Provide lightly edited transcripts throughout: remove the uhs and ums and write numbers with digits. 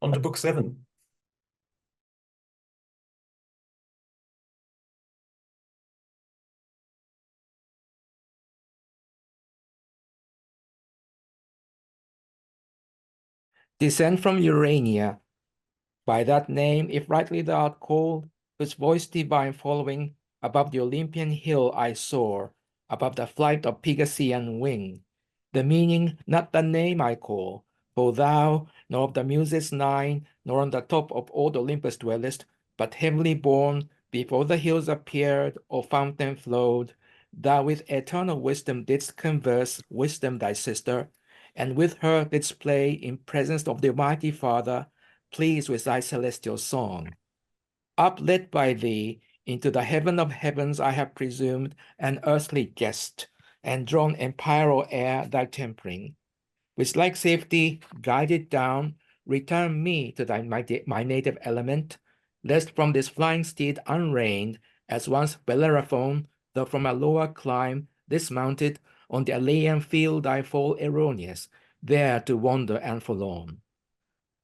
On to Book 7. Descent from Urania, by that name, if rightly thou art called, whose voice divine following, above the Olympian hill I soar, above the flight of Pegasian wing. The meaning, not the name I call, for thou, nor of the Muses nine, nor on the top of old Olympus dwellest, but heavenly born, before the hills appeared, or fountain flowed, thou with eternal wisdom didst converse, wisdom thy sister, and with her didst play in presence of the Almighty Father, pleased with thy celestial song. Uplit by thee, into the heaven of heavens I have presumed an earthly guest, and drawn empyreal air thy tempering. With like safety, guided down, return me to my native element, lest from this flying steed unreined, as once Bellerophon, though from a lower clime, dismounted, on the Alean field I fall erroneous, there to wander and forlorn.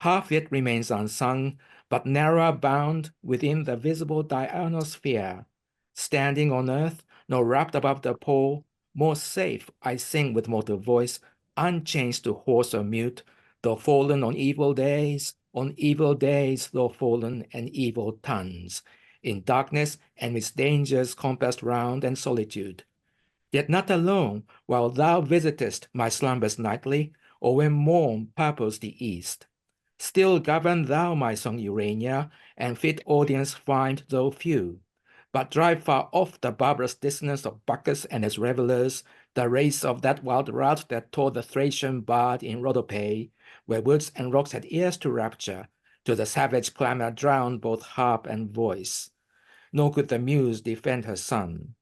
Half yet remains unsung, but narrower bound within the visible diurnal sphere. Standing on earth, nor wrapped above the pole, more safe I sing with mortal voice, unchanged to hoarse or mute, though fallen on evil days, though fallen and evil tons, in darkness and with dangers compassed round and solitude. Yet not alone, while thou visitest my slumbers nightly, or when morn purples the east. Still govern thou my song, Urania, and fit audience find though few. But drive far off the barbarous dissonance of Bacchus and his revelers, the race of that wild rout that tore the Thracian bard in Rhodope, where woods and rocks had ears to rapture, to the savage clamor drowned both harp and voice. Nor could the muse defend her son.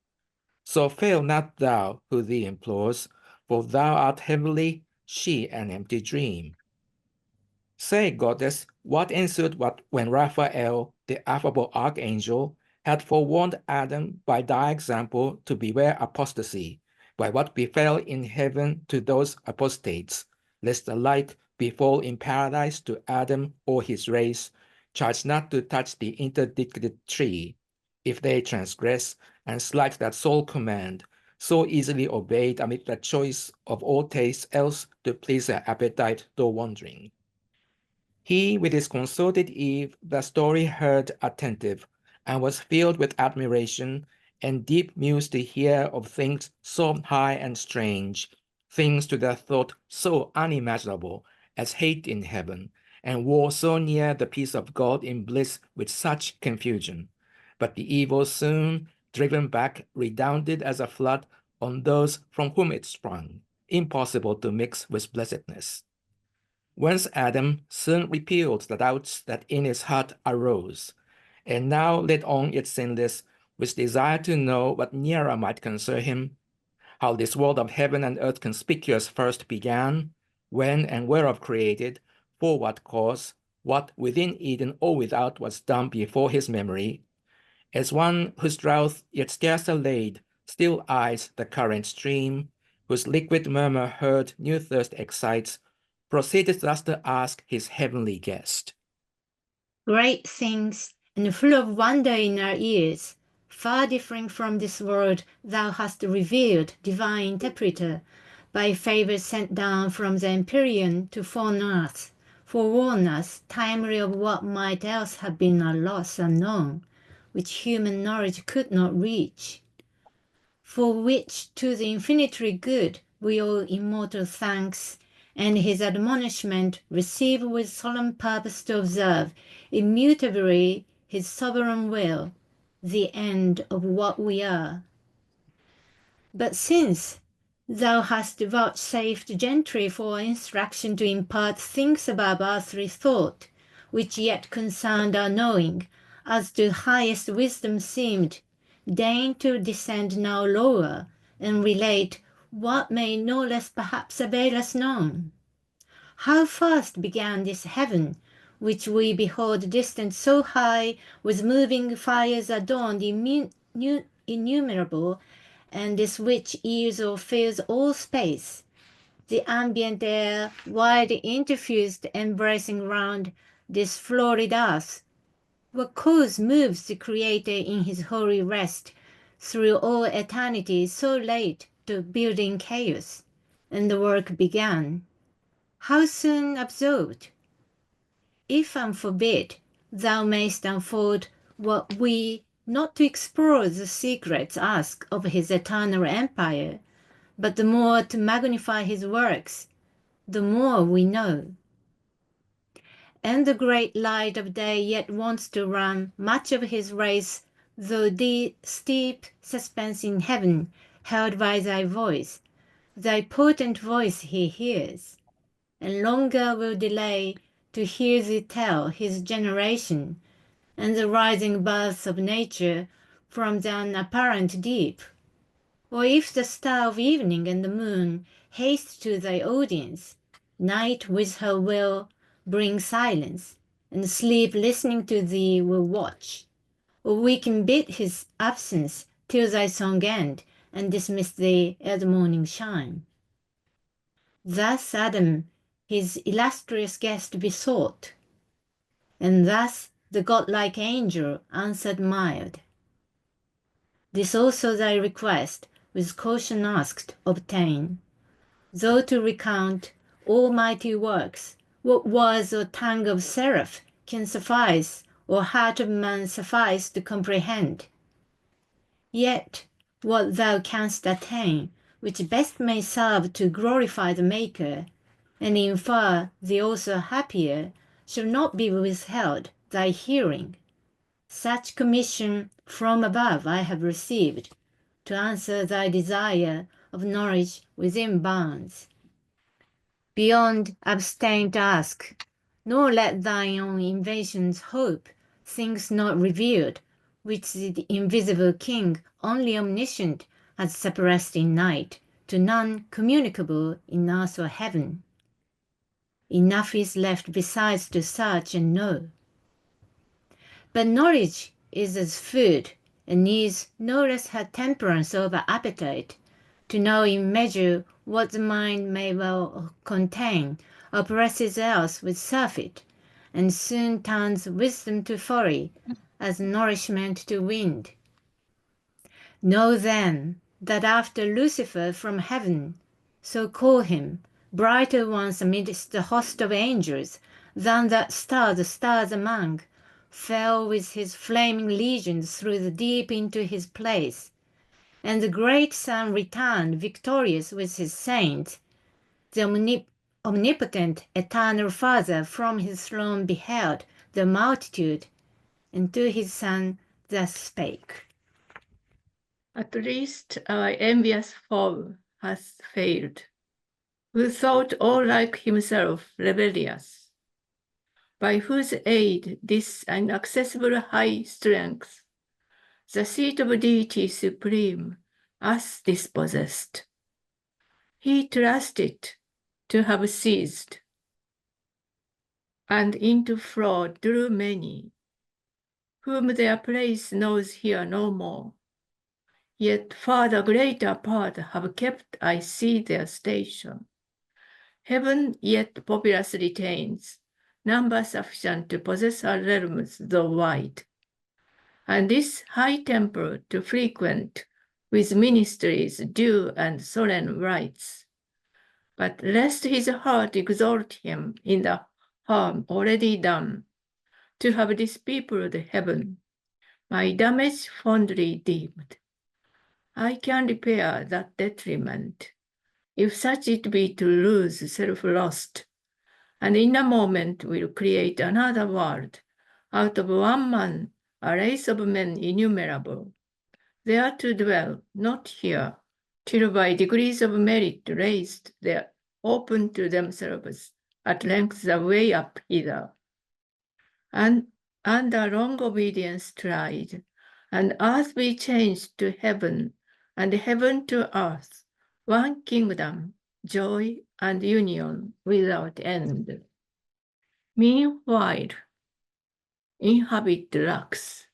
So fail not thou who thee implores, for thou art heavenly, she an empty dream. Say, goddess, what ensued when Raphael, the affable archangel, had forewarned Adam by thy example to beware apostasy, by what befell in heaven to those apostates, lest the like befall in paradise to Adam or his race, charged not to touch the interdicted tree, if they transgress and slight that sole command, so easily obeyed amid the choice of all tastes else to please their appetite though wandering. He, with his consulted Eve, the story heard attentive, and was filled with admiration, and deep mused to hear of things so high and strange, things to their thought so unimaginable as hate in heaven, and war so near the peace of God in bliss with such confusion. But the evil soon, driven back, redounded as a flood on those from whom it sprung, impossible to mix with blessedness. Whence Adam soon repealed the doubts that in his heart arose, and now led on it sinless, with desire to know what nearer might concern him, how this world of heaven and earth conspicuous first began, when and whereof created, for what cause, what within Eden or without was done before his memory, as one whose drought yet scarce allayed still eyes the current stream, whose liquid murmur heard new thirst excites, proceeded thus to ask his heavenly guest. Great things, and full of wonder in our ears, far differing from this world, thou hast revealed, divine interpreter, by favor sent down from the Empyrean to forewarn us timely of what might else have been a loss unknown, which human knowledge could not reach, for which to the infinitely good we owe immortal thanks, and his admonishment receive with solemn purpose to observe immutably his sovereign will, the end of what we are. But since thou hast vouchsafed gently for instruction to impart things above earthly thought, which yet concerned our knowing, as to highest wisdom seemed, deign to descend now lower, and relate what may no less perhaps avail us known. How first began this heaven, which we behold distant so high, with moving fires adorned innumerable, and this which is or fills all space, the ambient air, wide interfused, embracing round, this florid earth? What cause moves the Creator in his holy rest through all eternity so late to building chaos? And the work began. How soon absorbed? If unforbid, thou mayst unfold what we, not to explore the secrets, ask of his eternal empire, but the more to magnify his works, the more we know. And the great light of day yet wants to run much of his race, though the steep suspense in heaven, held by thy voice, thy potent voice he hears, and longer will delay to hear thee tell his generation, and the rising births of nature from the unapparent deep. Or if the star of evening and the moon haste to thy audience, night with her will bring silence, and sleep listening to thee will watch. Or we can bid his absence till thy song end, and dismiss thee ere the morning shine. Thus Adam his illustrious guest besought, and thus the godlike angel answered mild. This also thy request, with caution asked, obtain. Though to recount almighty works, what words or tongue of seraph can suffice, or heart of man suffice to comprehend? Yet what thou canst attain, which best may serve to glorify the Maker, and infer thee also happier, shall not be withheld thy hearing. Such commission from above I have received, to answer thy desire of knowledge within bounds. Beyond abstain to ask, nor let thine own inventions hope, things not revealed, which the invisible King, only omniscient, has suppressed in night, to none communicable in earth or heaven. Enough is left besides to search and know. But knowledge is as food, and needs no less her temperance over appetite, to know in measure what the mind may well contain, oppresses else with surfeit, and soon turns wisdom to folly, as nourishment to wind. Know then that after Lucifer from heaven, so call him, brighter once amidst the host of angels than that star the stars among, fell with his flaming legions through the deep into his place, and the great sun returned victorious with his saints, the omnipotent eternal Father from his throne beheld the multitude, and to his Son thus spake. At least our envious foe has failed, who thought all like himself rebellious, by whose aid this inaccessible high strength, the seat of deity supreme, us dispossessed. He trusted to have seized, and into fraud drew many, whom their place knows here no more. Yet far the greater part have kept, I see, their station. Heaven yet populous retains, number sufficient to possess her realms though wide, and this high temple to frequent with ministries due and solemn rites. But lest his heart exalt him in the harm already done, to have dispeopled heaven, my damage fondly deemed. I can repair that detriment, if such it be to lose self-lost, and in a moment will create another world, out of one man, a race of men innumerable, there to dwell, not here, till by degrees of merit raised there open to themselves at length the way up hither, and under long obedience tried, and earth be changed to heaven, and heaven to earth, one kingdom, joy and union without end. Meanwhile, inhabit lux.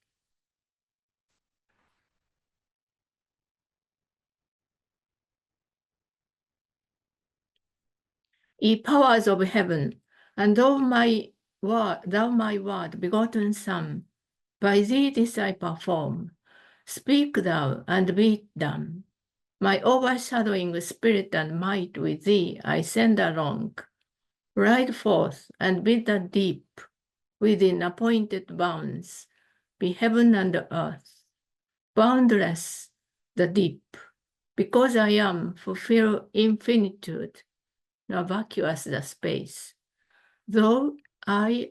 Ye powers of heaven, and of my thou my word, begotten Son, by thee this I perform. Speak thou, and be it done. My overshadowing spirit and might with thee I send along. Ride forth, and bid the deep, within appointed bounds, be heaven and earth. Boundless the deep, because I am, fulfill infinitude, nor vacuous the space. Though I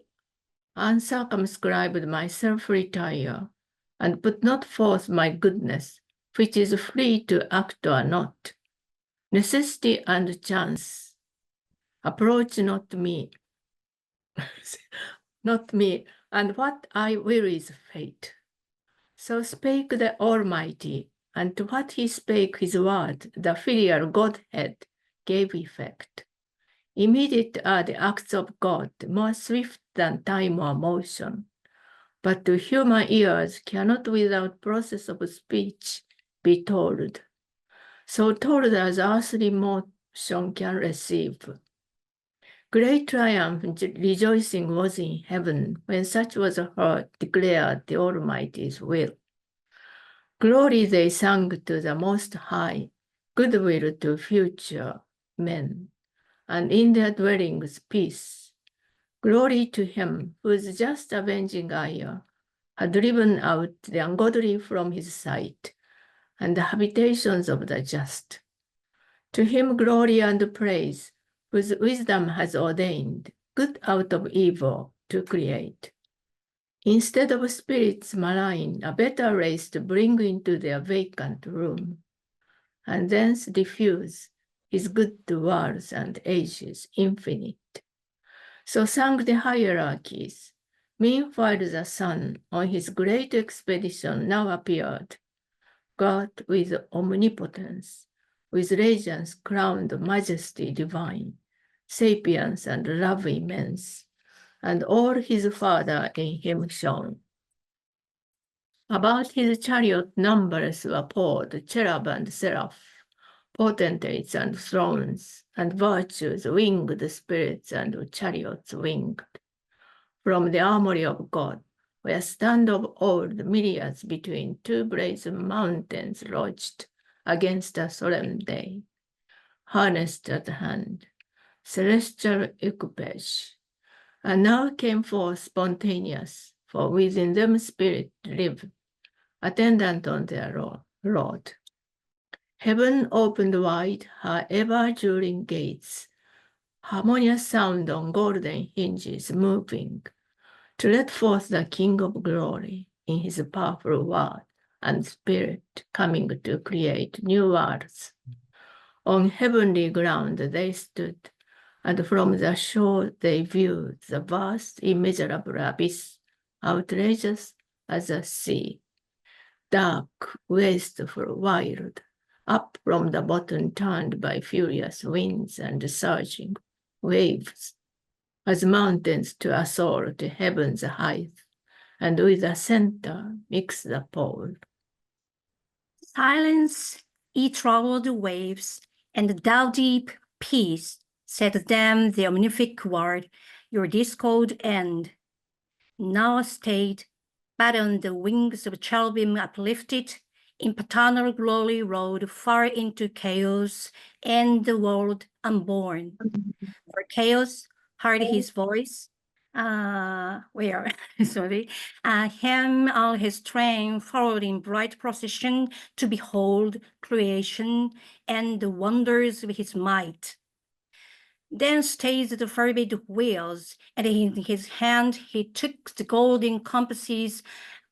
uncircumscribed myself retire, and put not forth my goodness, which is free to act or not. Necessity and chance approach not me, not me, and what I will is fate. So spake the Almighty, and to what he spake his word, the filial Godhead gave effect. Immediate are the acts of God, more swift than time or motion, but to human ears cannot without process of speech be told. So told as earthly motion can receive. Great triumph rejoicing was in heaven when such was heard declared the Almighty's will. Glory they sang to the Most High, goodwill to future men, and in their dwellings peace. Glory to him whose just avenging ire had driven out the ungodly from his sight, and the habitations of the just. To him glory and praise, whose wisdom has ordained good out of evil to create. Instead of spirits malign, a better race to bring into their vacant room, and thence diffuse his good to worlds and ages infinite. So sang the hierarchies. Meanwhile the sun on his great expedition now appeared, God with omnipotence, with radiance crowned majesty divine, sapience and love immense, and all his Father in him shone. About his chariot numberless were poured cherub and seraph, potentates and thrones, and virtues, winged spirits and chariots winged. From the armory of God, where stand of old myriads between two brazen mountains lodged against a solemn day, harnessed at hand, celestial equipage, and now came forth spontaneous, for within them spirit lived, attendant on their Lord. Heaven opened wide her ever-during gates, harmonious sound on golden hinges moving, to let forth the King of glory in his powerful word and spirit coming to create new worlds. On heavenly ground they stood, and from the shore they viewed the vast, immeasurable abyss, outrageous as a sea, dark, wasteful, wild, up from the bottom turned by furious winds and surging waves, as mountains to assault to heaven's height, and with the center mix the pole. Silence, ye troubled waves, and thou deep peace, said them the omnific word, your discord end. Now stayed, but on the wings of cherubim uplifted, in paternal glory rode far into chaos and the world unborn. For chaos heard his voice, him all his train followed in bright procession to behold creation and the wonders of his might. Then stayed the fervid wheels, and in his hand he took the golden compasses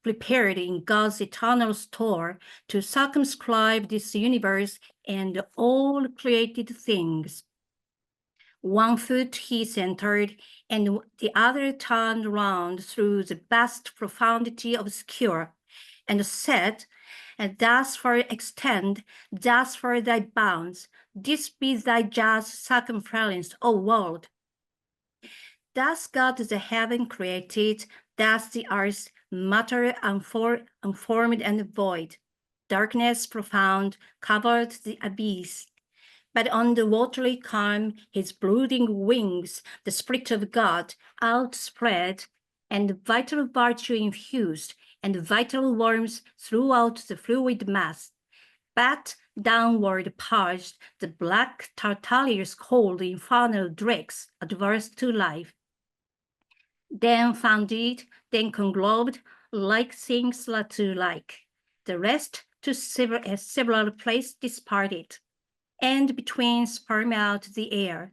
prepared in God's eternal store to circumscribe this universe and all created things. One foot he centered, and the other turned round through the vast profundity obscure, and said, and thus far extend, thus far thy bounds, this be thy just circumference, O world. Thus God the heaven created, thus the earth, matter unformed and void. Darkness profound covered the abyss, But on the watery calm, his brooding wings, the Spirit of God, outspread, and vital virtue infused, and vital warmth throughout the fluid mass. But downward passed the black Tartareus cold infernal dregs, adverse to life. Then founded, then conglobed, like things to like. The rest to several places disparted, and between sperm out the air,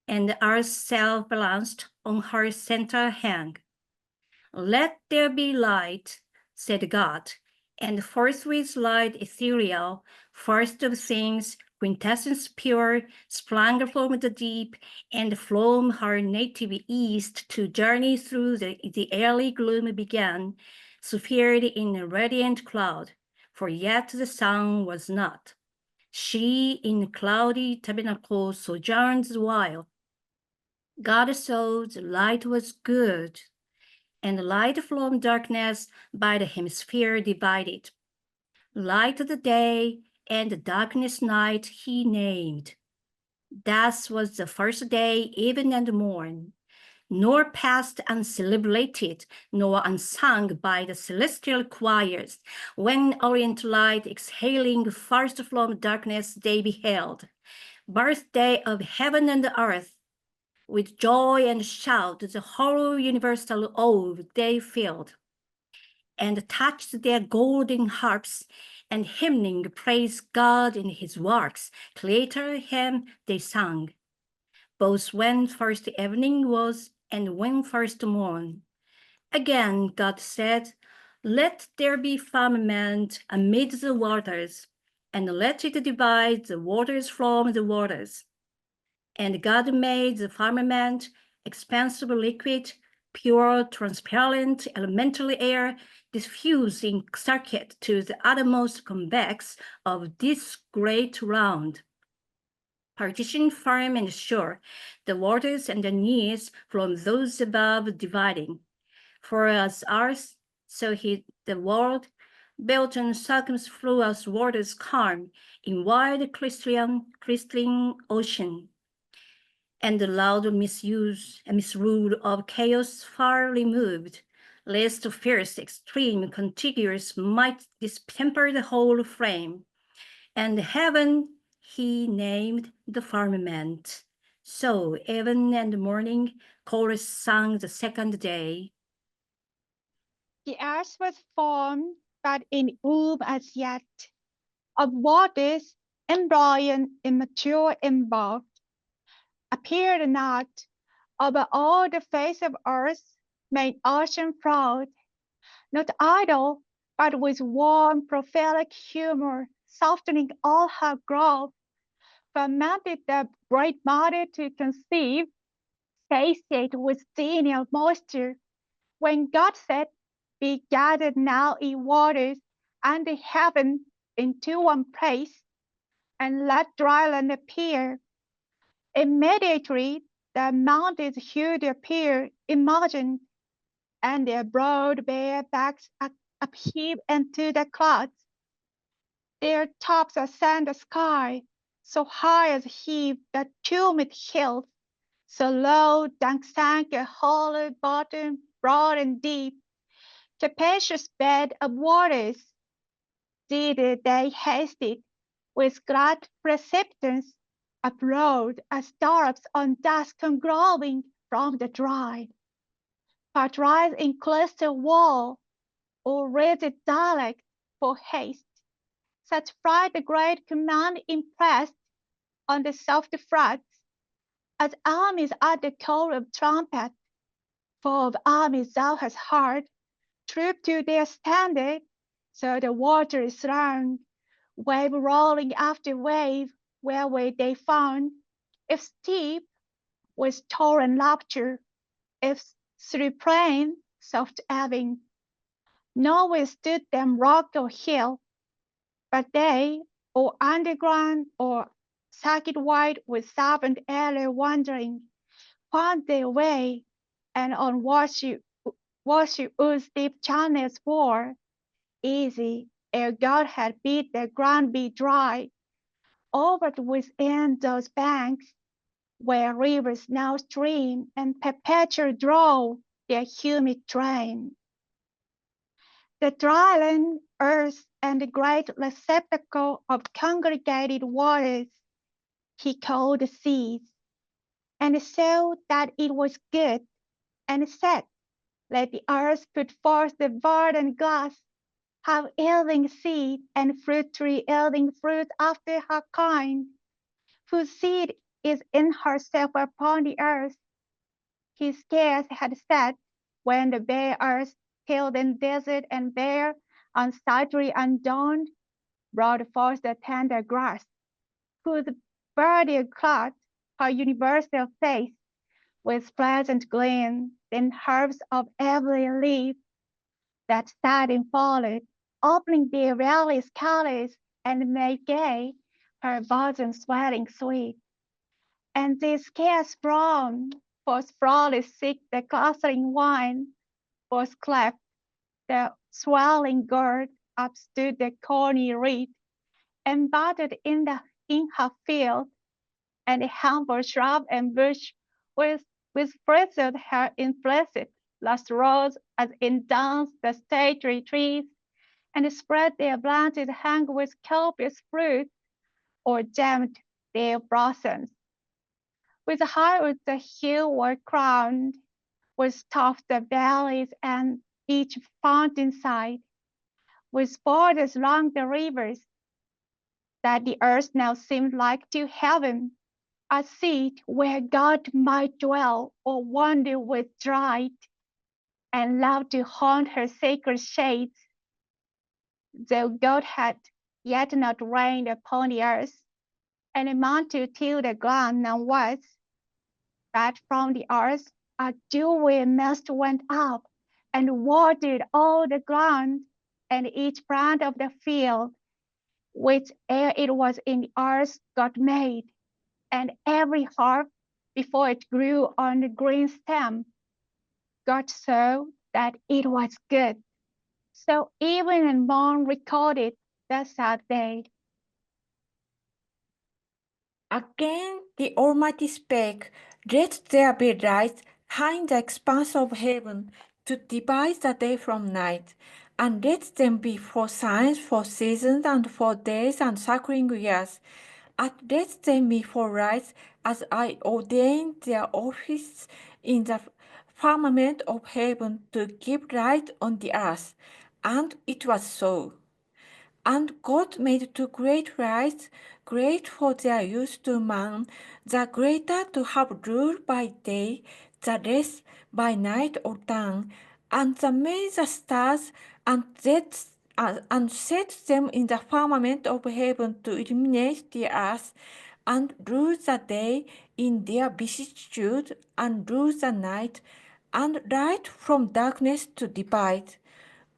and the earth self-balanced on her center hang. Let there be light, said God, and forthwith light ethereal, first of things, quintessence pure, sprang from the deep, and from her native east to journey through the early gloom began, sphered in a radiant cloud, for yet the sun was not. She in cloudy tabernacle sojourns while. God saw the light was good, and light from darkness by the hemisphere divided. Light of the day and darkness night he named. Thus was the first day, even and morn, nor passed uncelebrated, nor unsung by the celestial choirs, when orient light exhaling first from darkness they beheld. Birthday of heaven and earth, with joy and shout, the whole universal awe they filled, and touched their golden harps, and hymning praise God in his works, Creator hymn they sang, both when first evening was, and when first morn. Again God said, let there be firmament amid the waters, and let it divide the waters from the waters. And God made the firmament, expansive liquid, pure, transparent, elemental air, diffused in circuit to the uttermost convex of this great round. Partition firm and sure, the waters and the nears from those above dividing. For as ours, so the world, built on circumfluous waters calm, in wide crystalline ocean, and the loud misuse and misrule of chaos far removed, lest fierce extreme contiguous might distemper the whole frame. And heaven he named the firmament. So even and morning chorus sung the second day. The earth was formed, but in womb as yet, of waters, embryon, immature, involved, appeared not, over all the face of earth, made ocean proud, not idle, but with warm prophetic humor, softening all her growth, fermented the great body to conceive, satiate with genial moisture, when God said, be gathered now in waters and in heaven into one place, and let dry land appear. Immediately the mountains hued appear, imagined, and their broad bare backs upheave into the clouds. Their tops ascend the sky, so high as heave the tumid hills, so low down sank a hollow bottom, broad and deep, capacious bed of waters. Thither they hasted, with glad precipitance, abroad as drops on dust come growing from the dry. Part rise in cluster wall, or rigid dialect for haste. Such fright the great command impressed on the soft frets, as armies at the call of trumpet. For of armies thou hast heard, troop to their standard, so the water is thronged, wave rolling after wave, whereway they found, if steep, with torrent laughter, if through plain, soft ebbing. Nor withstood them rock or hill, but they, or underground, or circuit wide with servant early wandering, found their way, and on washy woods deep channels bore, easy, ere God had bid the ground be dry, over within those banks, where rivers now stream and perpetually draw their humid train. The dryland earth and the great receptacle of congregated waters he called the seas, and saw that it was good, and said, let the earth put forth the verdant grass, have yielding seed, and fruit tree yielding fruit after her kind, whose seed is in herself upon the earth. He scarce had said, when the bare earth, till then desert and bare, unsightly undawned, brought forth the tender grass, whose verdure clothed her universal face with pleasant gleam, then herbs of every leaf that started and followed, opening their various colors and made gay her bosom swelling sweet. And they scarce brown, for sprawly sick the clustering wine, was cleft the swelling gourd, upstood the corny reed, and budded in her field, and the humble shrub and bush with bristled hair implicit, last rose as in dance the stately trees, and spread their branches hung with copious fruit, or gemmed their blossoms. With high woods the hill were crowned, with tufts of valleys and each fountain side, with borders along the rivers, that the earth now seemed like to heaven, a seat where God might dwell or wander with delight, and love to haunt her sacred shades. Though God had yet not reigned upon the earth, and man to till the ground now was, that from the earth a dewy mist went up, and watered all the ground, and each plant of the field, which ere it was in the earth God made, and every herb before it grew on the green stem, God saw that it was good. So even and morn recorded the sad day. Again the Almighty spake, let there be light high in the expanse of heaven, to divide the day from night, and let them be for signs, for seasons, and for days and circling years, and let them be for lights, as I ordained their office in the firmament of heaven to give light on the earth. And it was so. And God made two great lights, great for their use to man, the greater to have rule by day, the less by night or dawn. And they made the stars and set them in the firmament of heaven to illuminate the earth, and rule the day in their vicissitude, and rule the night, and light from darkness to divide.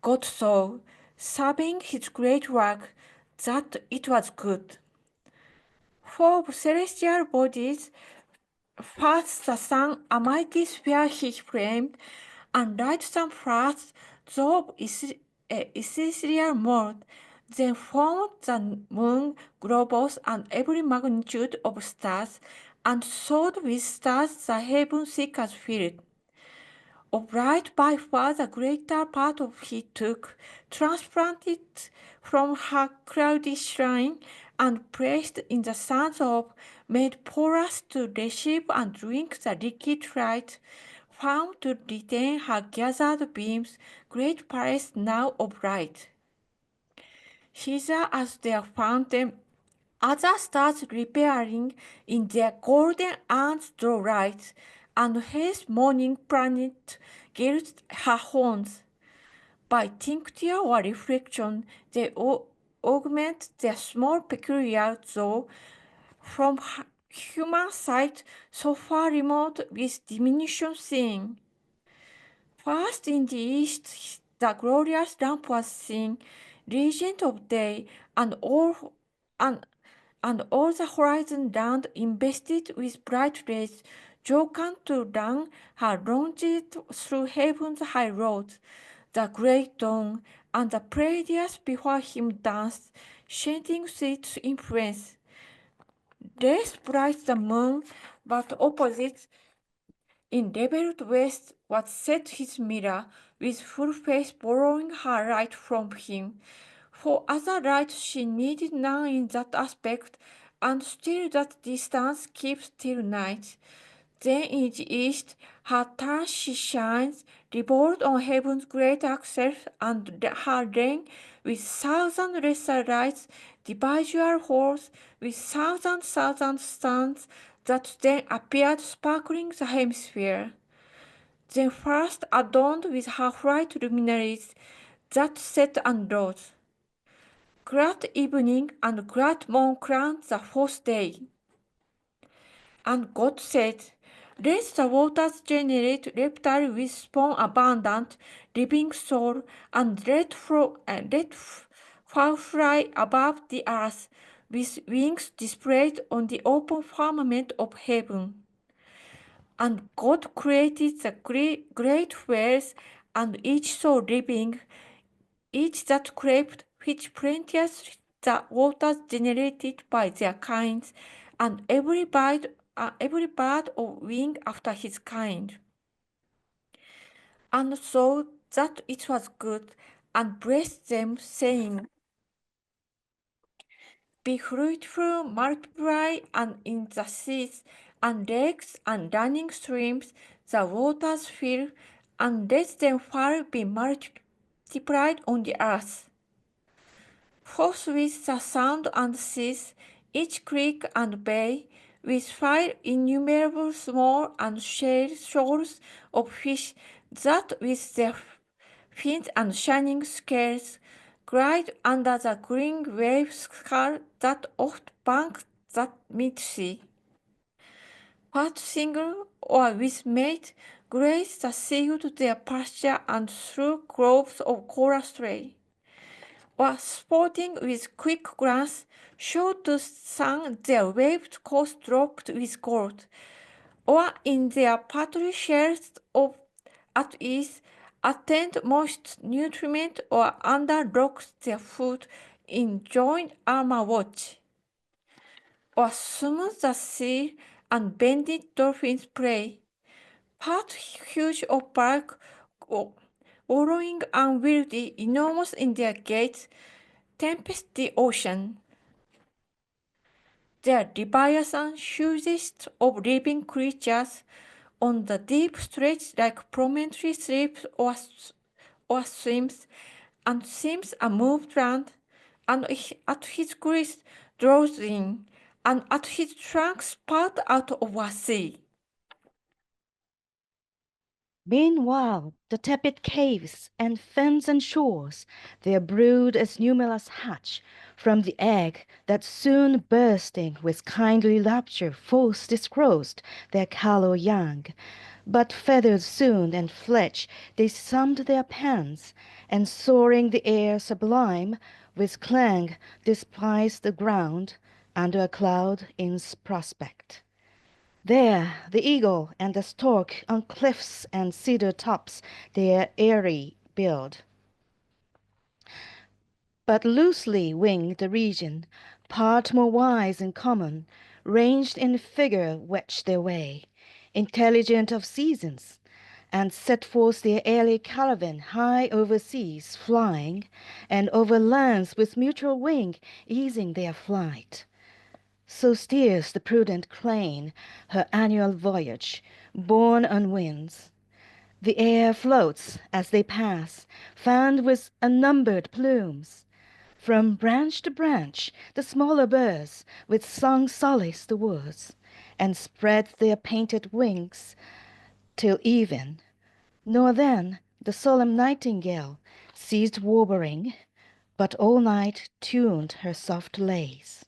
God saw, serving his great work, that it was good. For celestial bodies, first the sun a mighty sphere he framed, and lightsome first though ethereal mold, then formed the moon, globes, and every magnitude of stars, and sowed with stars the heaven thick as filled. Of light by far the greater part of he took, transplanted from her cloudy shrine, and placed in the suns of, made porous to receive and drink the liquid light, found to retain her gathered beams, great palace now of light. Hither as their fountain, other stars repairing in their golden arms draw light, and his morning planet gilds her horns. By tincture or reflection, they augment their small peculiar, though from human sight so far remote with diminution seen. First in the east the glorious lamp was seen, regent of day, and all the horizon round invested with bright rays, jocund to run her longed through heaven's high roads. The great dawn and the Pleiades before him danced, shedding sweet influence. less bright the moon, but opposite in leveled west was set his mirror, with full face borrowing her light from him. For other light she needed none in that aspect, and still that distance keeps till night. Then in the east, her turn she shines, revolved on heaven's great axle, and her reign with thousand lesser lights, dividual holes with thousand stars that then appeared sparkling the hemisphere. Then first adorned with her white luminaries that set and rose. Glad evening and glad morn crowned the fourth day. And God said, let the waters generate reptile with spawn abundant, living soul, and let fowl fly above the earth, with wings displayed on the open firmament of heaven. And God created the great whales, and each so living, each that crept, which plenteous the waters generated by their kinds, and every bird of wing after his kind. And saw that it was good, and blessed them, saying, be fruitful, multiply, and in the seas, and lakes, and running streams, the waters fill, and let them fall be multiplied on the earth. Forthwith the sound and seas, each creek and bay, with fire innumerable small and shoals of fish, that with their fins and shining scales glide under the green wave scar that oft banks that mid-sea. What single or with mate graze the seaweed their pasture, and through groves of coral stray, or sporting with quick glance, show to sun their waved coast dropped with gold, or in their patry shells of at ease attend most nutriment, or under rocks their foot in joint armor watch, or smooth the sea and bended dolphins play, part huge of bulk, wallowing unwieldy, enormous in their gates, tempest the ocean. Their Leviathan, hugest of living creatures, on the deep stretch like promontory slips or swims, and seems a moved land, and at his crest draws in, and at his trunk spout out of a sea. Meanwhile, the tepid caves and fens and shores, their brood as numerous hatch from the egg that soon bursting with kindly rapture false disclosed their callow young. But feathered soon and fledged, they summed their pens, and soaring the air sublime, with clang despised the ground under a cloud in prospect. There the eagle and the stork on cliffs and cedar tops their eyrie build. But loosely winged the region, part more wise and common, ranged in figure wetch their way, intelligent of seasons, and set forth their airy caravan high over seas flying, and over lands with mutual wing easing their flight. So steers the prudent crane her annual voyage, borne on winds. The air floats as they pass, fanned with unnumbered plumes. From branch to branch the smaller birds with song solace the woods, and spread their painted wings till even. Nor then the solemn nightingale ceased warbling, but all night tuned her soft lays.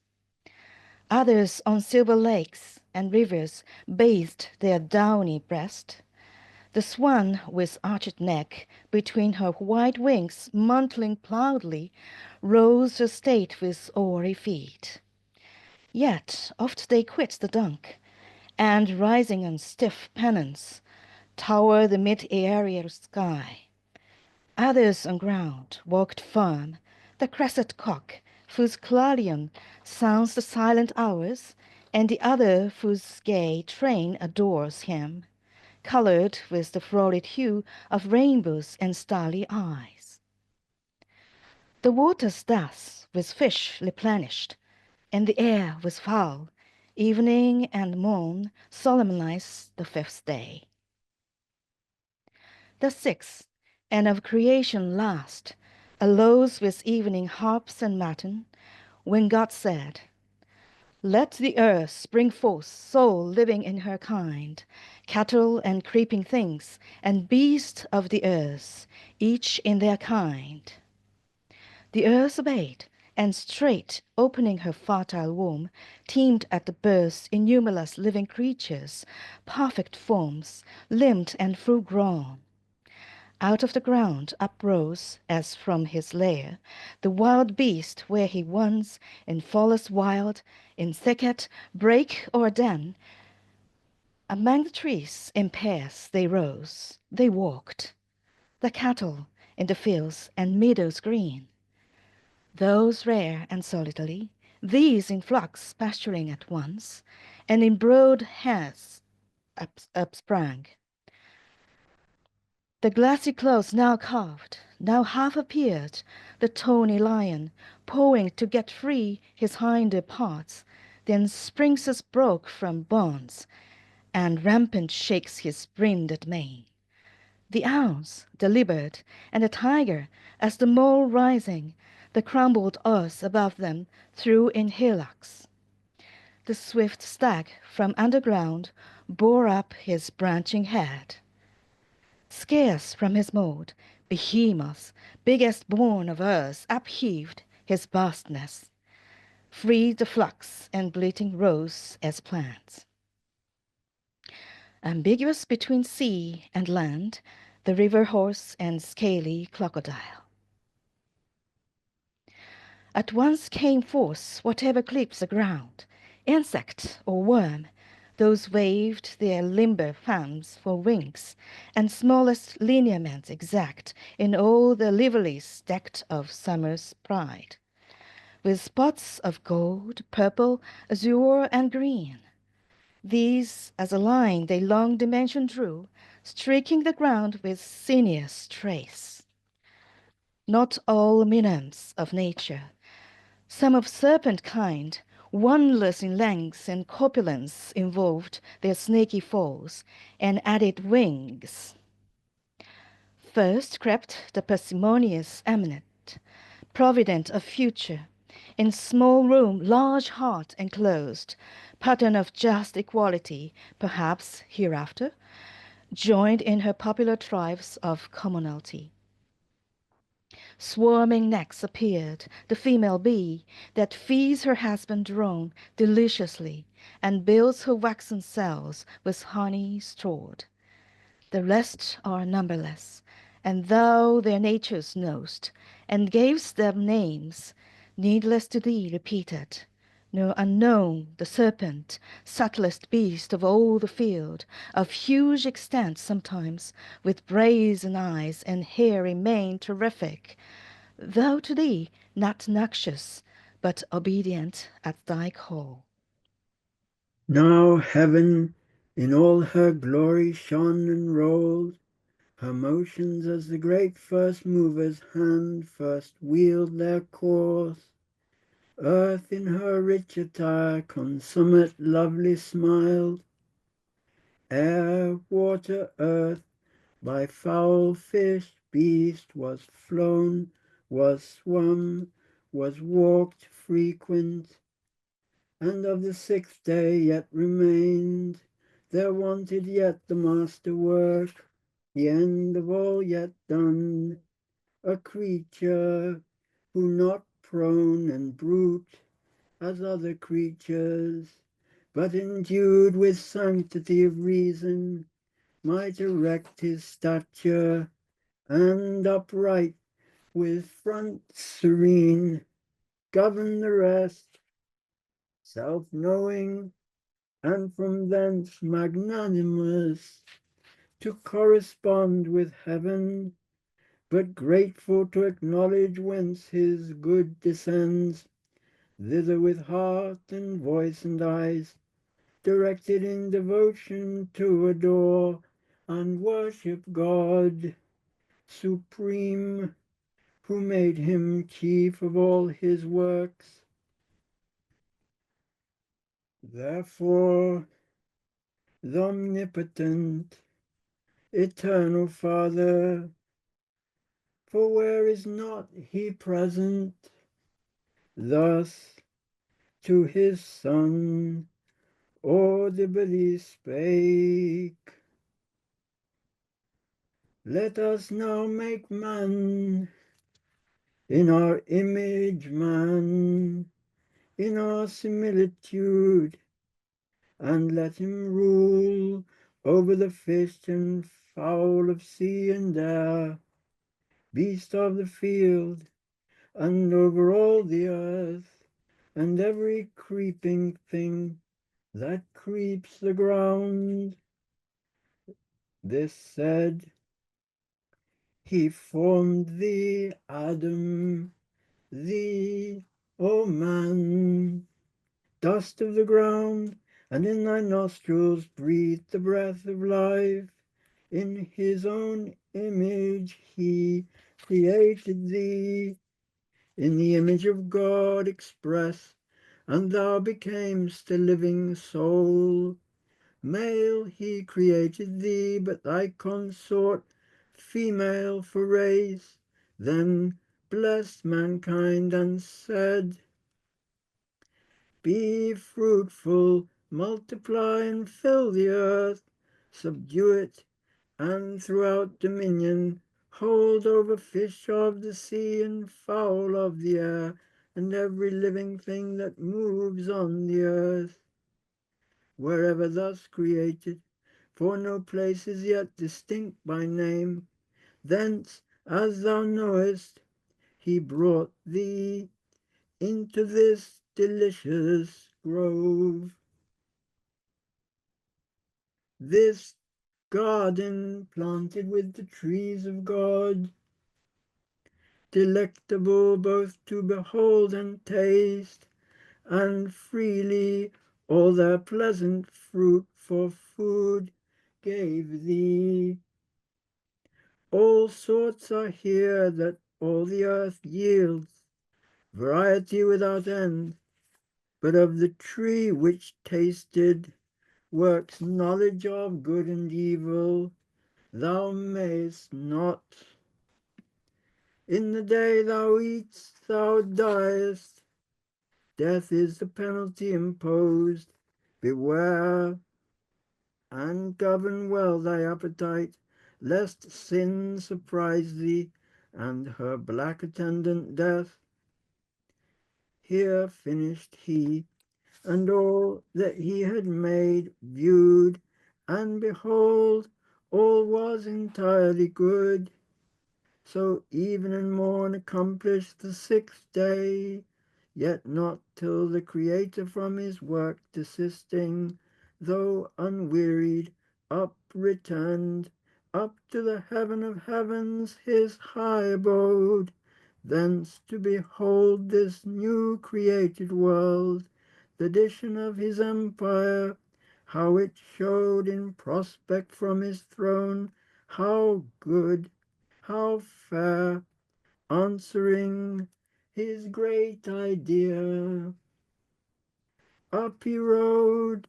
Others on silver lakes and rivers bathed their downy breast. The swan with arched neck between her white wings mantling proudly rose her state with oary feet. Yet oft they quit the dunk, and rising on stiff pennons, tower the mid-aerial sky. Others on ground walked firm, the crescent cock, whose clarion sounds the silent hours, and the other whose gay train adores him, colored with the florid hue of rainbows and starry eyes. The waters thus with fish replenished, and the air was foul, evening and morn solemnize the fifth day. The sixth, and of creation last, arose with evening harps and matin, when God said, "Let the earth spring forth soul living in her kind, cattle and creeping things, and beasts of the earth, each in their kind." The earth obeyed, and straight opening her fertile womb, teemed at the birth innumerous living creatures, perfect forms, limbed and full-grown. Out of the ground uprose, as from his lair, the wild beast where he once, in forest wild, in thicket, brake, or den, among the trees in pairs they rose, they walked, the cattle in the fields and meadows green, those rare and solitary, these in flocks pasturing at once, and in broad heads upsprang. The glassy clothes now carved, now half appeared, the tawny lion, pawing to get free his hinder parts, then springs as broke from bonds, and rampant shakes his brinded mane. The ounce, the leopard, and the tiger, as the mole rising, the crumbled earth above them threw in hillocks. The swift stag from underground bore up his branching head. Scarce from his mould, behemoth, biggest born of earth, upheaved his vastness, freed the flux and bleating rose as plants. Ambiguous between sea and land, the river horse and scaly crocodile. At once came forth whatever cleaves the ground, insect or worm, those waved their limber fans for wings, and smallest lineaments exact in all the liveries decked of summer's pride, with spots of gold, purple, azure, and green. These as a line they long dimension drew, streaking the ground with sinuous trace. Not all minims of nature, some of serpent kind, wondrous in length and corpulence, involved their snaky falls and added wings. First crept the parsimonious eminent, provident of future, in small room large heart enclosed, pattern of just equality, perhaps hereafter, joined in her popular tribes of commonalty. Swarming next appeared the female bee that feeds her husband drone deliciously and builds her waxen cells with honey stored. The rest are numberless, and thou their natures know'st, and gavest them names, needless to thee repeated, nor unknown the serpent, subtlest beast of all the field, of huge extent sometimes, with brazen eyes and hairy mane terrific, though to thee not noxious, but obedient at thy call. Now heaven in all her glory shone and rolled, her motions as the great first mover's hand first wheeled their course. Earth in her rich attire consummate lovely smiled. Air, water, earth, by fowl, fish, beast was flown, was swum, was walked frequent. And of the sixth day yet remained, there wanted yet the master work, the end of all yet done, a creature who not prone and brute as other creatures, but endued with sanctity of reason, might erect his stature, and upright with front serene, govern the rest, self-knowing, and from thence magnanimous, to correspond with heaven, but grateful to acknowledge whence his good descends, thither with heart and voice and eyes directed in devotion to adore and worship God supreme, who made him chief of all his works. Therefore, the omnipotent, eternal Father, for where is not he present, thus to his Son audibly spake, let us now make man in our image, man in our similitude, and let him rule over the fish and fowl of sea and air, beast of the field, and over all the earth, and every creeping thing that creeps the ground. This said, he formed thee, Adam, thee, O man, dust of the ground, and in thy nostrils breathed the breath of life. In his own image he created thee, in the image of God express, and thou becamest a living soul. Male he created thee, but thy consort female for race. Then blessed mankind and said, be fruitful, multiply and fill the earth, subdue it, and throughout dominion hold over fish of the sea and fowl of the air, and every living thing that moves on the earth. Wherever thus created, for no place is yet distinct by name, thence, as thou knowest, he brought thee into this delicious grove, this garden planted with the trees of God, delectable both to behold and taste, and freely all their pleasant fruit for food gave thee. All sorts are here that all the earth yields, variety without end, but of the tree which tasted works knowledge of good and evil, thou mayest not. In the day thou eatst, thou diest. Death is the penalty imposed. Beware, and govern well thy appetite, lest sin surprise thee, and her black attendant death. Here finished he, and all that he had made, viewed, and behold, all was entirely good. So even and morn accomplished the sixth day, yet not till the Creator from his work desisting, though unwearied, up returned, up to the heaven of heavens, his high abode, thence to behold this new created world, the edition of his empire, how it showed in prospect from his throne, how good, how fair, answering his great idea. Up he rode,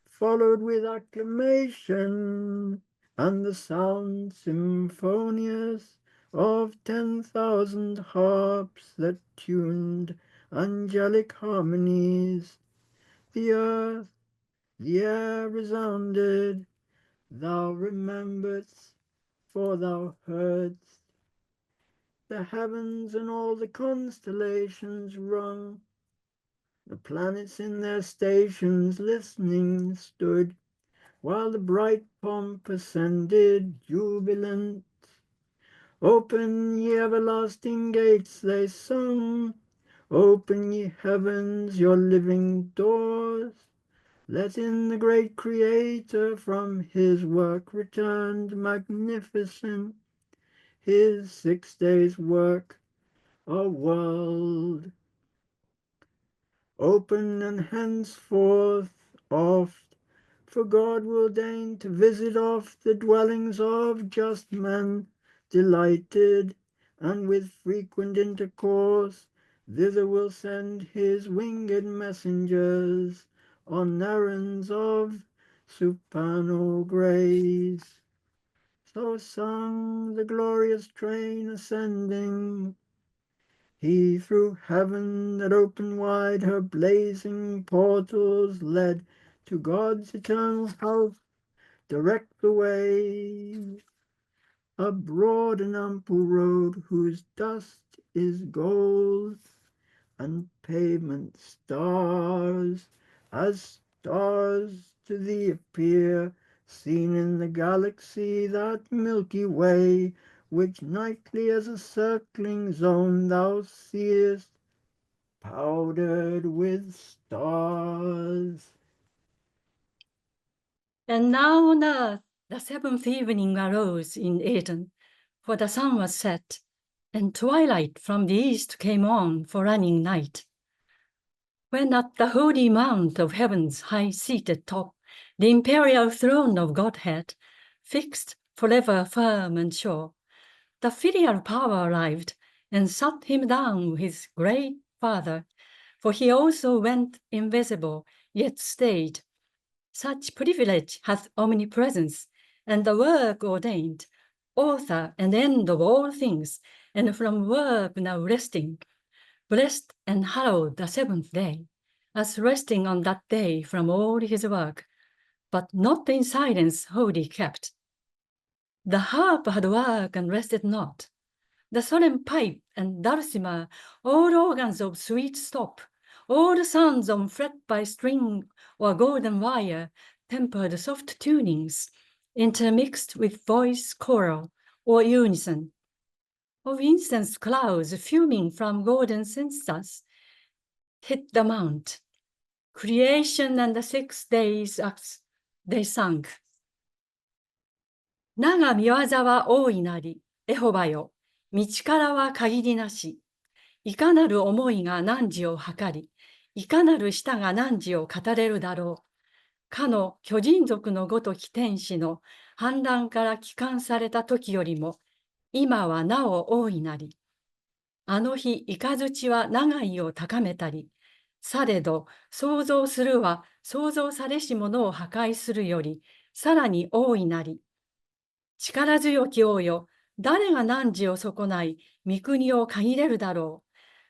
followed with acclamation, and the sound symphonious of 10,000 harps that tuned angelic harmonies. The earth, the air resounded, thou rememberest, for thou heardst. The heavens and all the constellations rung, the planets in their stations listening stood, while the bright pomp ascended jubilant. Open, ye everlasting gates, they sung, open, ye heavens, your living doors. Let in the great Creator from his work returned magnificent, his 6 days' work, a world. Open, and henceforth oft, for God will deign to visit oft the dwellings of just men, delighted, and with frequent intercourse, thither will send his winged messengers on errands of supernal grace. So sung the glorious train ascending, he through heaven that opened wide her blazing portals led to God's eternal house, direct the way, a broad and ample road whose dust is gold, and pavement stars, as stars to thee appear, seen in the galaxy, that Milky Way, which nightly as a circling zone thou seest, powdered with stars. And now on earth the seventh evening arose in Eden, for the sun was set, and twilight from the east came on for running night. When at the holy mount of heaven's high-seated top, the imperial throne of Godhead, fixed forever firm and sure, the filial power arrived and sat him down with his great Father, for he also went invisible, yet stayed. Such privilege hath omnipresence, and the work ordained, author and end of all things, and from work now resting, blessed and hallowed the seventh day, as resting on that day from all his work, but not in silence wholly kept. The harp had work and rested not, the solemn pipe and dulcimer, all organs of sweet stop, all the sounds on fret by string or golden wire, tempered soft tunings, intermixed with voice choral or unison. Of incense clouds fuming from golden censers hit the mount. Creation and the 6 days acts they sang. 我が見業は大いなり、エホバよ、道からは限りなし。いかなる思いが汝を計り、いかなる舌が汝を語れるだろう。かの巨人族のごとき天使の反乱から帰還された時よりも、今はなお大いなり。あの日、雷は長井を高めたり、されど、想像するは想像されしものを破壊するより、さらに大いなり。力強き王よ、誰が汝を損ない、御国を限れるだろ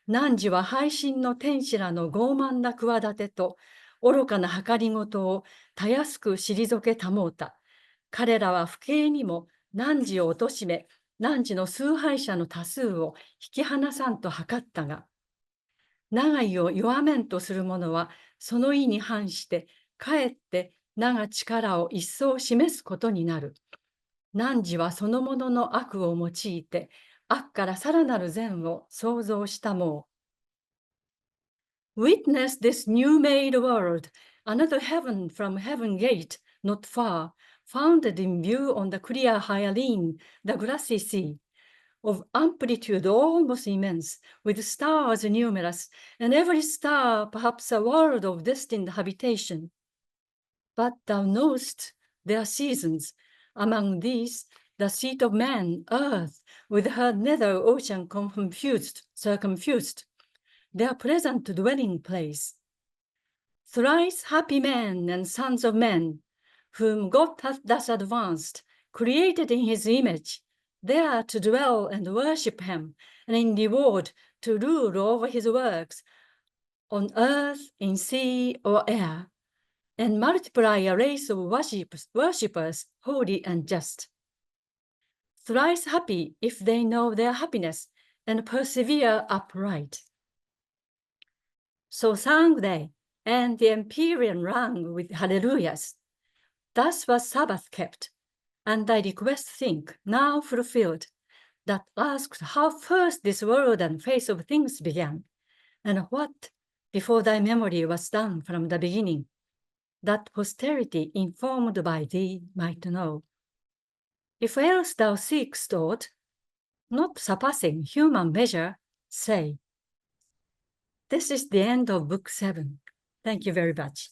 う。汝は背信の天使らの傲慢な企てと、愚かな計りごとをたやすく退けたもうた。彼らは不敬にも汝を貶め、汝の崇拝者の多数を引き離さんと図ったが、長井を弱めんとする者は、その意に反して、かえって長力を一層示すことになる。汝はそのものの悪を用いて、悪からさらなる善を創造したもう。Witness this new-made world, another heaven from heaven gate, not far, founded in view on the clear Hyaline, the grassy sea, of amplitude almost immense, with stars numerous, and every star perhaps a world of destined habitation. But thou knowest their seasons. Among these, the seat of man, earth, with her nether ocean circumfused, their present dwelling place. Thrice happy men and sons of men, whom God hath thus advanced, created in his image, there to dwell and worship him, and in reward to rule over his works, on earth, in sea, or air, and multiply a race of worshippers, holy and just. Thrice happy if they know their happiness and persevere upright. So sang they, and the empyrean rang with hallelujahs. Thus was Sabbath kept, and thy request think, now fulfilled, that asked how first this world and face of things began, and what before thy memory was done from the beginning, that posterity informed by thee might know. If else thou seekst aught, not surpassing human measure, say. This is the end of Book 7. Thank you very much.